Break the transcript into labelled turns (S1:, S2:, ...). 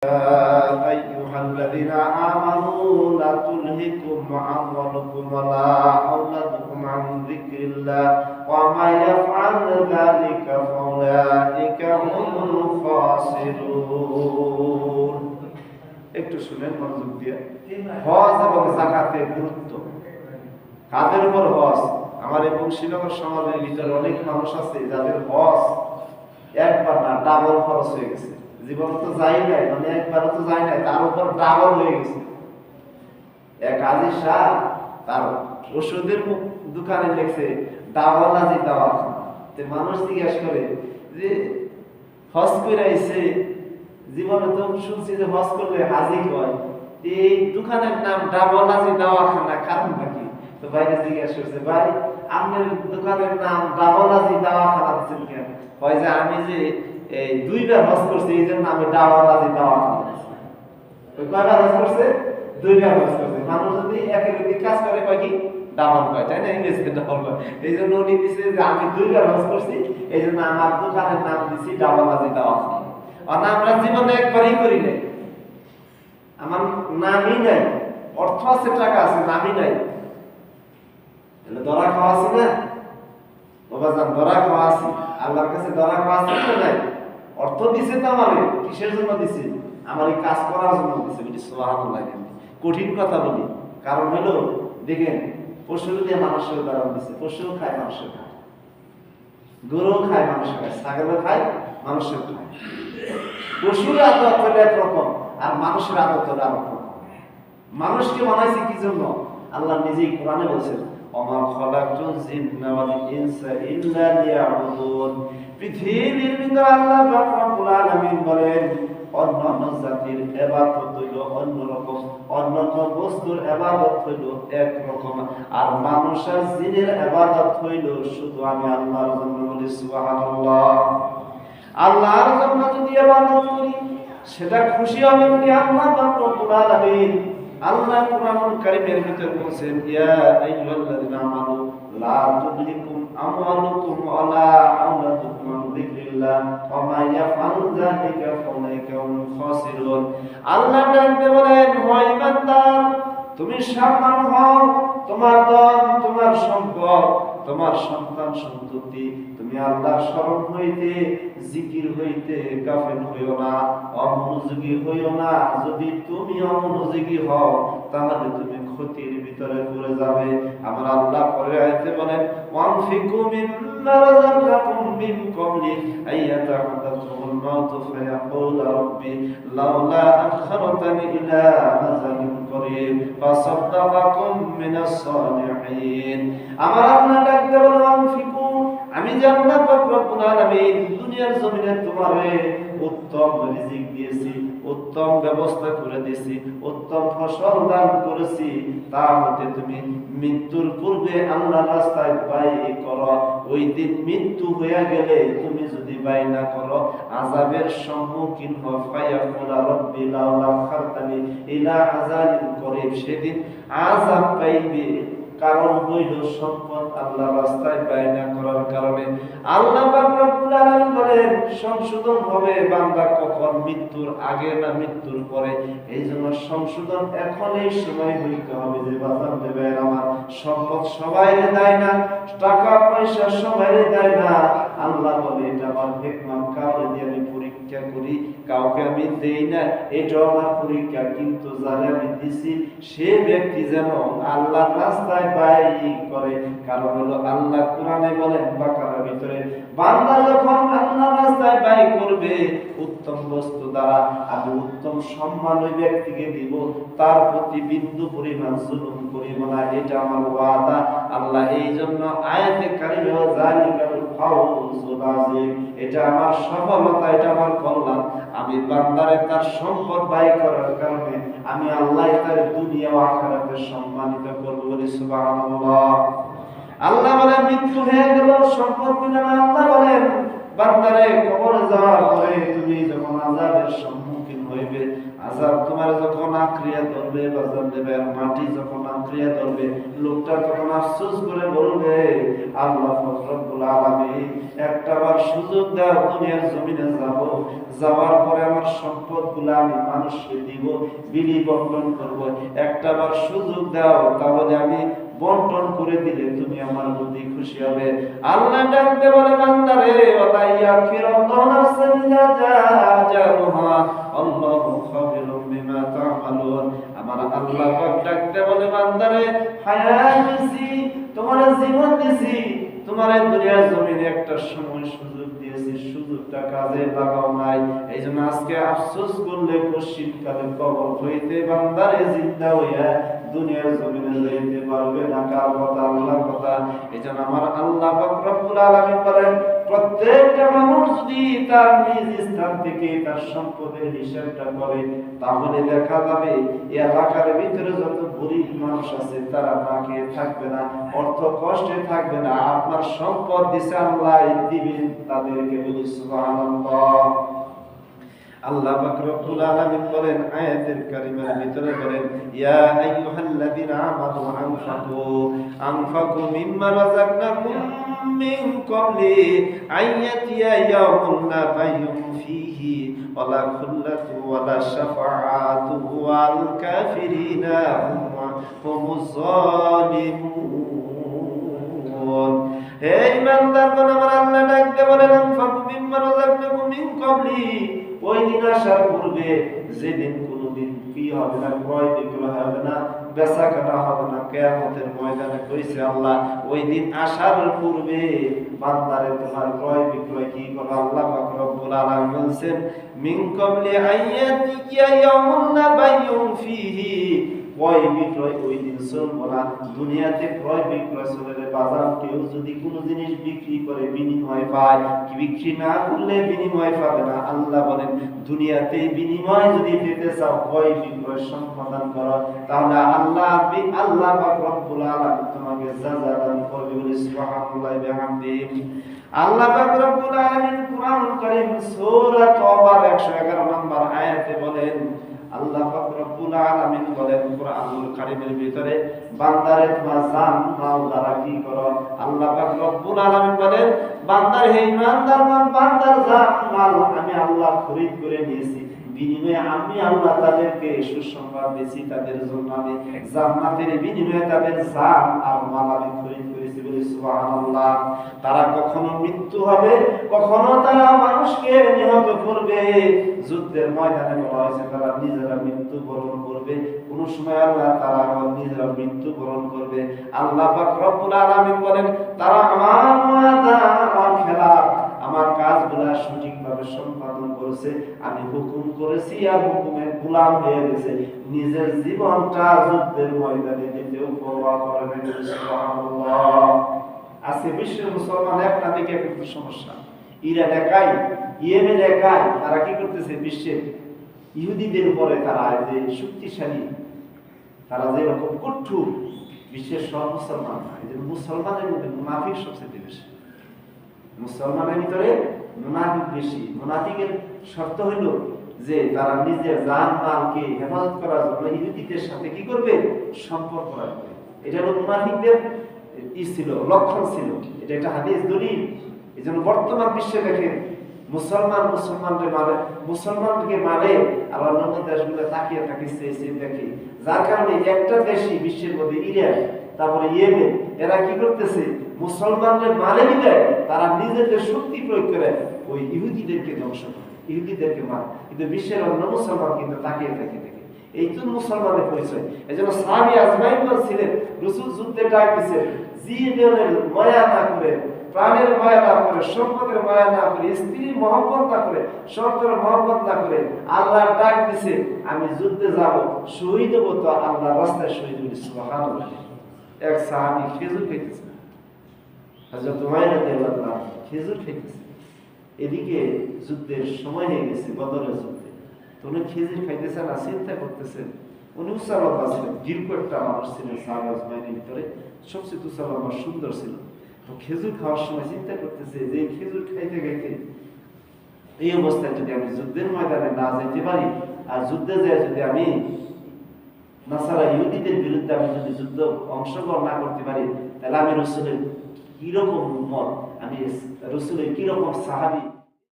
S1: أيها الذين آمنوا لا تلهكم أموالكم ولا أولادكم عن ذكر الله ومن يفعل ذلك فأولئك هم الخاسرون। একটু শুনেন মনোযোগ দিয়ে। হজ এবং যাকাতের গুরুত্ব কাদের উপর হজ? আমার এই বংশীনগর সমাজের ভিতরে অনেক মানুষ আছে যাদের হজ একবার না ডাবল খরচ হয়ে গেছে। জীবন তো যাই নাই, মানে একবার তো যাই নাই, তার উপর ডাবল হয়ে গেছে। এক আজি শাহ তার ওষুধের দোকানে লেখছে ডাবল আজি দাওয়া। মানুষ জিজ্ঞেস করে যে হজ করে আইছে, জীবনে তো শুনছি যে হজ করলে হাজি হয়, এই দোকানের নাম ডাবল আজি দাওয়াখানা, কারণ নাকি? তো বাইরে জিজ্ঞেস করছে, ভাই আপনার দোকানের নাম ডাবল আজি দাওয়াখানা দিচ্ছেন কেন? হয় যে আমি যে এই দুইবার হজ করছি, এই জন্য আমি ডাবল আজি দাওয়াখানা দিচ্ছি। কয়বার হজ করছে? দুইবার হজ করছে। মানুষ যদি একই কাজ করে কয় কি ডাবল কয়, তাই না? ইংরেজিতে ডাবল কয়। এই জন্য উনি দিচ্ছে যে আমি দুইবার হজ করছি, এই জন্য আমার দোকানের নাম দিছি ডাবল আজি দাওয়াখানা। আর আমরা জীবনে একবারই করি নাই, আমার নামই নাই, অর্থ আছে, টাকা আছে, নামই নাই। ধরা খাওয়া আছে না বাবা জান? ধরা খাওয়া আছে, আল্লাহর কাছে ধরা খাওয়া আছে না নাই? অর্থ দিছে তো আমারে, কিসের জন্য দিছে? আমার এই কাজ করার জন্য দিছে। বলি সুবহানাল্লাহ। কঠিন কথা বলি, কারণ হলো দেখেন পশু দিয়ে মানুষের উদাহরণ দিছে। পশু খায়, মানুষের খায়, গরু খায়, মানুষের খায়, ছাগলও খায়, মানুষের খায়। পশুর আদত হলো একরকম, আর মানুষের আদত হলো আরেক রকম। মানুষকে বানাইছে কি জন্য? আল্লাহ নিজেই কোরআনে বলছেন, ওমা খালাকতুল জিন্না ওয়াল ইনসা ইল্লা লিয়াবুদুন। পৃথিবীর ভিতরে আল্লাহ পাক রব্বুল আলামিন বলেন অন্যান্য জাতির ইবাদত হইল অন্যরকম, অন্যান্য বস্তুর ইবাদত হইল একরকম, আর মানুষ আর জিনের ইবাদত হইল শুধু আমি আল্লাহর জন্য। বলি সুবহানাল্লাহ। আল্লাহর জন্য যদি ইবাদত করি সেটা খুশি হবেন কি আল্লাহ পাক রব্বুল আলামিন? আল্লাহ কোরআনুল কারীমের ভিতরে বলেছেন, ইয়া আইয়ুহাল্লাযিনা আমানু লা তুলহিকুম আমওয়ালুকুম ওয়ালা আওলাদুকুম আন যিকরিল্লাহ ওয়া মা ইয়াফআল যালিকা ফাউলাইকা হুমুল খাসিরুন। আল্লাহ ডাকতে বলেন, হে ইমানদার, তুমি সাবধান হও, তোমার ধন, তোমার সম্পদ, তোমার সন্তান সন্ততি, তুমি আল্লাহর স্মরণ হইতে, জিকির হইতে গাফিল হইও না, অমনোযোগী হইও না। যদি তুমি অমনোযোগী হও তাহলে তুমি ক্ষতির ভিতরে পড়ে যাবে। আমার আল্লাহ পরে আয়াতে বলেন, ওয়ানফিকু মিম্মা রাযাকাকুম মিন ক্বাবলি আইয়াতাহাদাকুমুল মাউতু ফায়াকুলা রাব্বি লাউলা আখখারতানি ইলা আজালিন করিব ফাসাদদাকাকুম মিনাস সালিহিন। আমার আল্লাহ ডাকতে বলেন, ওয়ানফিকু, আমি যে আল্লাহ পাক রব্বুল আলামিন দুনিয়ার জমিনে তোমারে উত্তম রিজিক দিয়েছি, উত্তম ব্যবস্থা করে দিয়েছি, উত্তম ফসল দান করেছি, তা হতে তুমি মৃত্যুর পূর্বে আল্লাহর রাস্তায় ব্যয় করো। ওই দিন মৃত্যু হয়ে গেলে তুমি যদি ব্যয় না করো, আযাবের সম্মুখীন হও। ফায়াকুলা রাব্বি লাউলা আখখারতানি ইলা আজালিন করিব, সেদিন আযাব পাইবে। কারণ হইল সম্পদ আল্লাহর রাস্তায় ব্যয় না করার কারণে। আল্লাহ পাক রব্বুল আলামিন বলেন, সংশোধন হবে বান্দা কখন? মৃত্যুর আগে না মৃত্যুর পরে? এই জন্য সংশোধন এখন এই সময় হইতে হবে। যে বাজার দেবে আমার সম্পদ সবাই দেয় না, টাকা পয়সা সবাই দেয় না। আল্লাহ বলে এটা আমার হিকমত, কাউকে দিয়ে আমি পরীক্ষা করি, কাউকে আমি দেই না, এটাও আমার পরীক্ষা। কিন্তু যারা আমি দিছি সে ব্যক্তি যেন আল্লাহর রাস্তায় ব্যয় করে। কারণ হলো আল্লাহ কোরআনে বলেন বাকারার ভিতরে, বান্দা যখন আল্লাহর রাস্তায় ব্যয় করবে উত্তম বস্তু দ্বারা, আমি উত্তম সম্মান ওই ব্যক্তিকে দিব, তার প্রতি বিন্দু পরিমাণ জুলুম করিব না, এটা আমার ওয়াদা। আল্লাহ এই জন্য আয়াতে কারিমে যালিকাল ফাউজুল আযীম, এটা আমার সফলতা, এটা আমার কল্যাণ। আমি বান্দারে তার সম্পদ ব্যয় করার কারণে আমি আল্লাহ তার দুনিয়া ও আখিরাতে সম্মানিত করব। বলি সুবহানাল্লাহ। আল্লাহ বলেন মৃত্যু হয়ে গেল, সম্পদ দিলেন। আল্লাহ বলেন বান্দারে কবরে যাওয়ার পরে তুমি যখন আযাবের সম্মুখীন হইবে, তোমার যখন আঁকড়িয়া ধরবে বাজার দেবে, মাটি যখন আঁকড়িয়া ধরবে, লোকটা তখন আফসোস করে বলবে, আল্লাহ রব্বুল আলামিন একটাবার সুযোগ দাও, দুনিয়ার জমিনে যাব, যাওয়ার পরে আমার সম্পদগুলো আমি মানুষকে দিব, বিলি বন্টন করব, একটাবার সুযোগ দাও, তাহলে আমি বন্টন করে দিলে তুমি আমার প্রতি খুশি হবে। আল্লাহ ডাকতে বলে, বান্দারে ওয়ালা ইয়াগফিরুল্লাহু নাফসান ইযা জাআ আজালুহা আল্লাহু খাবিরুম বিমা তা'মালুন। আমার আল্লাহ পাক ডাকতে বলে, বান্দারে হায়াত দিছি, তোমার জীবন দিছি, তোমার এই দুনিয়ার জমিনে একটা সময় সুযোগ দিয়েছি, সুযোগটা কাজে লাগাও নাই। এইজন্য আজকে আফসোস করলে পশ্চিমকালে কবর হইতে বান্দারে জিন্দা হইয়া দুনিয়ার জমিনে যাইতে পারবে না। কার কথা? আল্লাহর কথা। এইজন্য আমার আল্লাহ পাক রব্বুল আলামিন বলেন, প্রত্যেকটা মানুষ যদি তার নিজ স্থান থেকে তার সম্পদের হিসাবটা করে, তাহলে দেখা যাবে এই এলাকার ভিতরে যত গরিব মানুষ আছে তারা না খেয়ে থাকবে না, অর্থ কষ্টে থাকবে না। আপনার সম্পদ দিছে আল্লাহ, দিবেন তাদেরকে। বলি সুবহানাল্লাহ। আল্লাহ পাক রব্বুল আলামিন বলেন আয়াতের কারিমার ভিতরে বলেন, ইয়া আইয়ুহাল্লাযীনা আমানু আনফাকু মিম্মা রাযাকনাকুম মিন ক্বাবলি আইয়াতিয়া ইয়াউমুন লা বাইউন ফীহি ওয়ালা খুল্লাতু ওয়ালা শাফাআতু ওয়াল কাফিরিনা হুমুজ যালিমুন। হে ঈমানদারগণ, আমার আল্লাহ ডাকতে বলেন, আনফাকু মিম্মা রাযাকনাকুম মিন ক্বাবলি, ওই দিন আসার পূর্বে, যেদিন কোনদিন কি হবে না, ক্রয় বিক্রয় হবে না, বেচা কেনা হবে না, কিয়ামতের ময়দানে কইছে আল্লাহ, ওই দিন আসার পূর্বে বান্দারে তোমার ক্রয় বিক্রয় কি করবে? আল্লাহ পাক রব্বুল আলামিন বলেন, মিন ক্বাবলি আইয়াতিয়া ইয়াউমুন লা বাইউন ফীহি, ক্রয় বিক্রয় ওই দিন চলবে না। দুনিয়াতে ক্রয় বিক্রয় চলে, বাজার কেউ যদি কোনো জিনিস বিক্রি করে বিনিময় পায়, কি বিক্রি না করলে বিনিময় পাবে না। আল্লাহ বলেন, দুনিয়াতে বিনিময় যদি পেতে চাও, ক্রয় বিক্রয় সম্পাদন করো, তাহলে আল্লাহ পাক রব্বুল আলামিন তোমাকে জাযা দান করবে। বলি সুবহানাল্লাহি ওয়া বিহামদিহি। আল্লাহ পাক রব্বুল আলামিন কুরআনুল কারীম সূরা তাওবার 111 নম্বর আয়াতে বলেন, আল্লাহ পাক রব্বুল আলামিন বলেন কুরআনুল কারীমের ভিতরে, বান্দারে তোমার জান মাল দ্বারা কি করো? আল্লাহ পাক রব্বুল আলামিন বলেন, বান্দার হে ঈমানদার মান, বান্দার জান মাল আমি আল্লাহ খরিদ করে নিয়েছি, বিনিময়ে আমি আল্লাহ তাদেরকে সুসংবাদ দিয়েছি, তাদের জন্য আমি জান্নাতের বিনিময়ে তাদের জান আর মাল আমি খরিদ করেছি। বলি সুবহানাল্লাহ। তারা কখনো মৃত্যু হবে, কখনো তারা মানুষকে নিহত করবে। যুদ্ধের ময়দানে বলা হয়েছে তারা নিজেরা মৃত্যু বরণ করবে, কোন সময় আল্লাহ তারা নিজেরা মৃত্যু বরণ করবে। আল্লাহ পাক রব্বুল আলামিন বলেন, তারা আমার ওয়াদা, আমার খেলা, আমার কাজগুলো সঠিকভাবে সম্পাদন করেছে, আমি হুকুম করেছি আর হুকুমের গোলাম হয়ে গেছে, নিজের জীবনটা যুদ্ধের ময়দানে দিতেও পরোয়া করে না। সুবহানাল্লাহ। আজকে বিশ্বের মুসলমান একটা দিকে একটা সমস্যা, ইরান একাই, ইয়েমেন একাই, তারা কি করতেছে? বিশ্বের ইহুদিদের উপরে তারা যে শক্তিশালী, তারা যে রকম কঠোর, বিশ্বের সব মুসলমান, এই যে মুসলমানের মধ্যে মুনাফিক সবচেয়ে বেশি। মুসলমানের ভিতরে মুনাফিক বেশি। মুনাফিকের শর্ত হইল যে তারা নিজের জান মালকে হেফাজত করার জন্য ইহুদিদের সাথে কি করবে? সম্পর্ক রাখবে। এটা হলো মুনাফিকদের ছিল, লক্ষণ ছিল। এটা একটা হাদিস দলিল। এই জন্য বর্তমান বিশ্বে দেখেন, মুসলমানকে মারে, আর অন্যান্য দেশগুলো তাকিয়ে থাকে, দেখে, যার কারণে একটা দেশই বিশ্বের মধ্যে, ইরান, তারপরে ইয়েমেন, এরা কি করতেছে? মুসলমানদের মারে বিদায় তারা নিজেদের শক্তি প্রয়োগ করে ওই ইহুদিদেরকে ধ্বংস করে, ইহুদিদেরকে মারে। কিন্তু বিশ্বের অন্য মুসলমান কিন্তু তাকিয়ে থাকে, দেখে। এই তো মুসলমানের পরিচয়। এই জন্য সাহাবী আজমাইন ছিলেন, রাসূল যুদ্ধে ডাক দিয়েছেন, জীবনের মায়া না করে, প্রাণের মায়া না করে, সম্পদের মায়া না করে, স্ত্রীর মহব্বত না করে, সন্তানের মহব্বত না করে আল্লাহ ডাক দিছে, আমি যুদ্ধে যাব, শহীদ হবো, তো আল্লাহ রাস্তায় শহীদ হইল। সুবহানাল্লাহ। এক সাহাবী খেজুর খাইতেছে, হযরত উমাইর রাদিয়াল্লাহু আনহু খেজুর খাইতেছে, এদিকে যুদ্ধের সময় হয়ে গেছে, বদরের যুদ্ধে। তো উনি খেজুর খাইতেছেন আর চিন্তা করতেছেন। উনি উসালম্বা ছিলেন, দীর্ঘ একটা মানুষ ছিলেন, সাহাবা আজমাইনের ভিতরে সবচেয়ে উসালম্বা, সুন্দর ছিল। তো খেজুর খাওয়ার সময় চিন্তা করতেছে যে খেজুর খাইতে খাইতে এই অবস্থায় যদি আমি যুদ্ধের ময়দানে না যেতে পারি, আর যুদ্ধে যায় যদি আমি নাসারা ইহুদিদের বিরুদ্ধে আমি যদি যুদ্ধ অংশগ্রহণ না করতে পারি, তাহলে আমি রসুলের কিরকম মত, আমি রসুলের কিরকম সাহাবী